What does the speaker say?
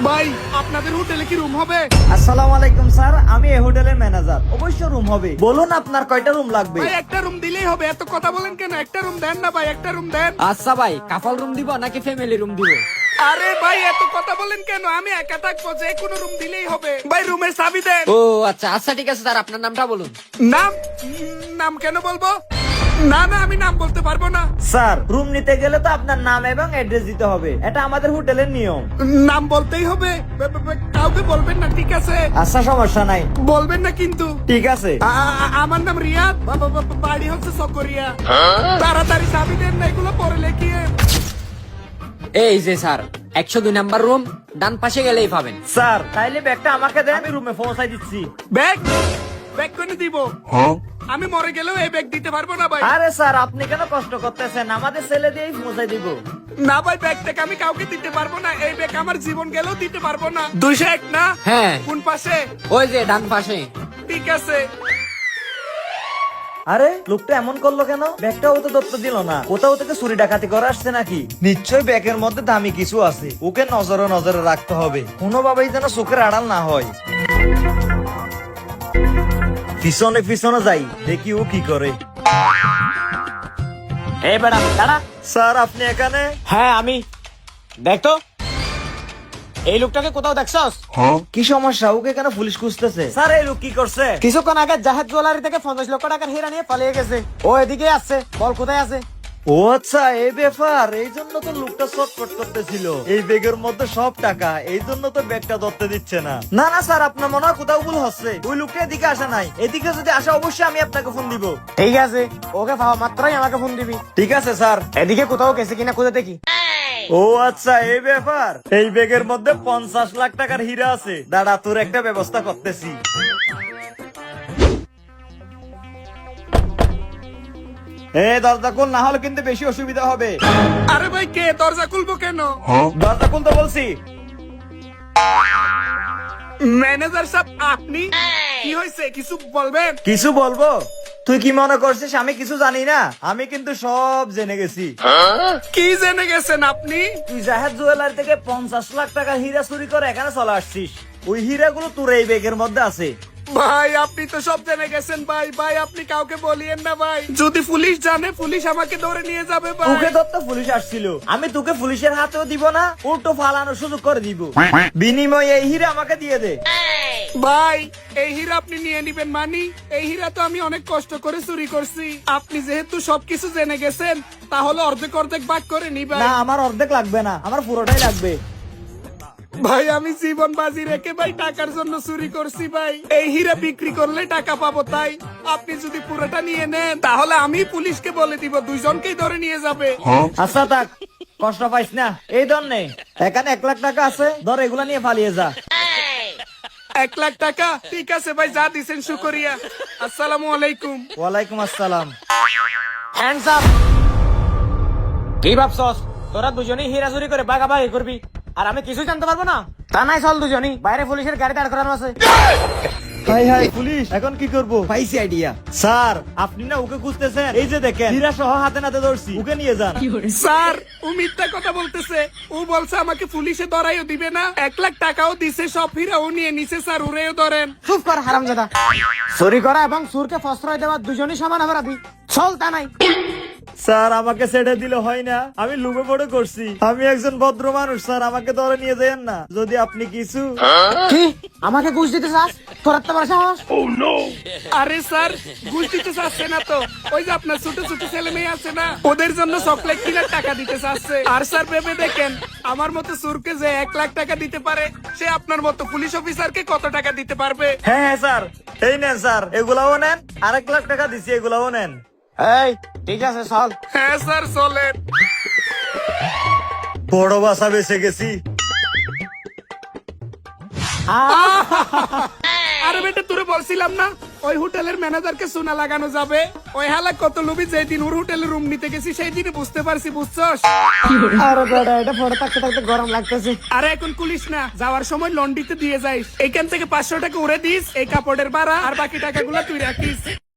ভাই আপনাদের হোটেলে কি রুম হবে? আসসালামু আলাইকুম স্যার, আমি এই হোটেলের ম্যানেজার। অবশ্য রুম হবে। বলুন আপনার কয়টা রুম লাগবে? ভাই একটা রুম দিলেই হবে, এত কথা বলেন কেন? একটা রুম দেন না ভাই, একটা রুম দেন। আচ্ছা ভাই, কাপল রুম দিব নাকি ফ্যামিলি রুম দিব? আরে ভাই এত কথা বলেন কেন? আমি একা থাকবো, যে কোনো রুম দিলেই হবে। ভাই রুমের চাবি দেন। ও আচ্ছা আচ্ছা ঠিক আছে স্যার, আপনার নামটা বলুন। নাম? নাম কেন বলবো? না না, আমি নাম বলতে পারবো না। স্যার, রুম নিতে গেলে তো আপনার নাম এবং অ্যাড্রেস দিতে হবে। এটা আমাদের হোটেলের নিয়ম। নাম বলতেই হবে? কাউকে বলবেন না, ঠিক আছে? আচ্ছা, সমস্যা নাই। বলবেন না কিন্তু। ঠিক আছে। আমার নাম রিয়াদ, বাড়ি হচ্ছে সকরিয়া। তাড়াতাড়ি চাবি দেন না, এগুলো পরে লেখিয়ে। এই যে স্যার, 102 নাম্বার রুম, ডান পাশে গেলেই পাবেন। স্যার, তাইলে ব্যাগটা আমাকে দেন, আমি রুমে পৌঁছাই দিচ্ছি। ব্যাগ? ব্যাগ কোনে দিব? আমি মরে গেলেও এই ব্যাগ দিতে পারবো না ভাই। আরে স্যার, আপনি কেন কষ্ট করতেছেন? আমাদের ছেলে দিয়েই পৌঁছাই দিব। না ভাই, ব্যাগ থেকে আমি কাউকে দিতে পারবো না। এই ব্যাগ আমার জীবন গেলেও দিতে পারবো না। 201 না? হ্যাঁ। কোন পাশে? ওই যে ডান পাশে। ঠিক আছে। আরে লোকটা এমন করলো কেন? ব্যাগটাও তো দত্ত দিল না। কোথাও থেকে চুরি ডাকাতি করে আসছে নাকি? নিশ্চয়ই ব্যাগের মধ্যে দামি কিছু আছে। ওকে নজরে নজরে রাখতে হবে, কোনোভাবেই যেন চোখের আড়াল না হয়। পিছনে পিছনে যাই, দেখি ও কি করে। এই বেটা দাঁড়া। স্যার, আপনি এখানে? হ্যাঁ আমি। দেখ তো, এই লোকটাকে কোথাও দেখছস? কি সমস্যা? ওকে কেন পুলিশ খুঁজতেছে? স্যার, এই লোক কি করছে? কিছুক্ষণ আগে জাহেদ জুয়েলারি থেকে 50 লক্ষ টাকার হীরা নিয়ে পালিয়ে গেছে। ও এদিকে আসছে, বল কোথায় আছে? ও আচ্ছা, এই ব্যাপার। এই জন্য তো লোকটা শর্টকাট করতেছিল। এই ব্যাগের মধ্যে সব টাকা, এই জন্য তো ব্যাগটা ধরতে দিচ্ছে না। না না স্যার, আপনার মনে হয় কোথাও ভুল হচ্ছে। ওই লোকটা এদিকে আসে নাই। এদিকে যদি আসে অবশ্যই আমি আপনাকে ফোন দিব। ঠিক আছে, ওকে পাওয়া মাত্রই আমাকে ফোন দিবি। ঠিক আছে স্যার। এদিকে কোথাও গেছে কিনা খুঁজে দেখি। ও আচ্ছা, এই ব্যাপার। এই ব্যাগের মধ্যে 50 লাখ টাকার হীরা আছে। দাঁড়া, তোর একটা ব্যবস্থা করতেছি। দরজা খুল, না হলে কিন্তু বেশি অসুবিধা হবে। আরে ভাই কে? দরজা খুলবো কেন? দরজা খুলতে বলছি। ম্যানেজার সাহেব আপনি? কি হয়েছে, কিছু বলবেন? কিছু বলবো? তুই কি মনে করছিস আমি কিছু জানি না? আমি কিন্তু সব জেনে গেছি। কি জেনে গেছেন আপনি? তুই জাহেদ জুয়েলারি থেকে 50 লাখ টাকা হীরা চুরি করে এখানে চলে আসছিস। ওই হীরাগুলো তোর এই ব্যাগের মধ্যে আছে। ভাই আপনি তো সব জেনে গেছেন ভাই। ভাই আপনি কাউকে বলিয়েন না ভাই, যদি পুলিশ জানে পুলিশ আমাকে ধরে নিয়ে যাবে ভাই। তোকে ধরতে পুলিশ আসছিল। আমি তোকে পুলিশের হাতেও দিব না, উল্টো ফালানোর সুযোগ করে দিব। বিনিময়ে এই হীরা আমাকে দিয়ে দে। ভাই এই হীরা আপনি নিয়ে নিবেন মানি? এই হীরা তো আমি অনেক কষ্ট করে চুরি করছি। আপনি যেহেতু সবকিছু জেনে গেছেন, তাহলে অর্ধেক অর্ধেক ভাগ করে নিবেন। না, আমার অর্ধেক লাগবে না, আমার পুরোটাই লাগবে। ভাই আমি জীবন বাজি রেখে ভাই টাকার জন্য চুরি করছি ভাই। এই হীরা বিক্রি করলে টাকা পাবো, তাই আপনি যদি পুরোটা নিয়ে নেন তাহলে আমি পুলিশকে বলে দিব, দুইজনকেই ধরে নিয়ে যাবে। আচ্ছা থাক, কষ্ট পাইস না। এই ধর নে, এখানে 1 লাখ টাকা আছে, ধর এগুলা নিয়ে পালিয়ে যা। 1 লাখ টাকা? ঠিক আছে ভাই, যা দিছেন শুকরিয়া। আসসালামু আলাইকুম। ওয়ালাইকুম আসসালাম। Hands up. কি ভাবছস তোরা দুজনেই হীরা চুরি করে ভাগাভাগি করবি আর আমি কিছু জানতে পারবো না? তা নাই, চল দুজনই বাইরে পুলিশের গাড়ি দাঁড় করানো আছে। হাই হাই পুলিশ, এখন কি করব? পাইছি আইডিয়া। স্যার, আপনি না ওকে খুঁজতেছেন? এই যে দেখেন, হীরা সহ হাতে নাতে ধরছি, ওকে নিয়ে যান। স্যার ও মিথ্যা কথা বলতেছে। ও বলছে আমাকে পুলিশে ধরাইও দিবে না, 1 লাখ টাকাও দিছে, সব হীরা ও নিয়ে নিছে। স্যার ওরেও ধরেন। চুপ কর হারামজাদা। চুরি করা এবং চুরকে প্রশ্রয় দেওয়া দুজনই সমান অপরাধী। চল তা নাই। স্যার, আমাকে ছেড়ে দিলে হয় না? আমি লুবে পড়ে করছি। আমি একজন ভদ্র মানুষ স্যার, আমাকে ধরে নিয়ে যান না। যদি আপনি কিছু... কি আমাকে ঘুষ দিতে চাস? তোর এত বড় সাহস? আরে স্যার, ঘুষ দিতে চাচ্ছে না তো। ওই যে আপনার ছোট ছোট ছেলে মেয়ে আছে না, ওদের জন্য চকলেট কিনে টাকা দিতে চাচ্ছে। আর স্যার ভেবে দেখেন, আমার মতো সুরকে যে 1 লাখ টাকা দিতে পারে, সে আপনার মতো পুলিশ অফিসারকে কত টাকা দিতে পারবে? হ্যাঁ হ্যাঁ স্যার, এই নেন স্যার, এগুলাও নেন। 1 লাখ টাকা দিছি, এগুলাও নেন। এই ঠিক আছে চল। হ্যাঁ স্যার চলেন। বড় বাসা বেঁচে গেছি। আরে বেটা, তোরে বলছিলাম না ওই হোটেলের ম্যানেজারকে সোনা লাগানো যাবে? ওই হালা কত লোভী, যেদিন ওর হোটেলে রুম নিতে গেছি সেই দিনে বুঝতে পারছি, বুঝছস? আরে বেটা, এটা ফটো থাকতে থাকতে গরম লাগতেছে। আরে এখন কুলিস না, যাওয়ার সময় লন্ড্রিতে দিয়ে যাইস। এখান থেকে 500 টাকা উড়ে দিস, এই কাপড়ের ভাড়া, আর বাকি টাকাগুলো তুই রাখিস।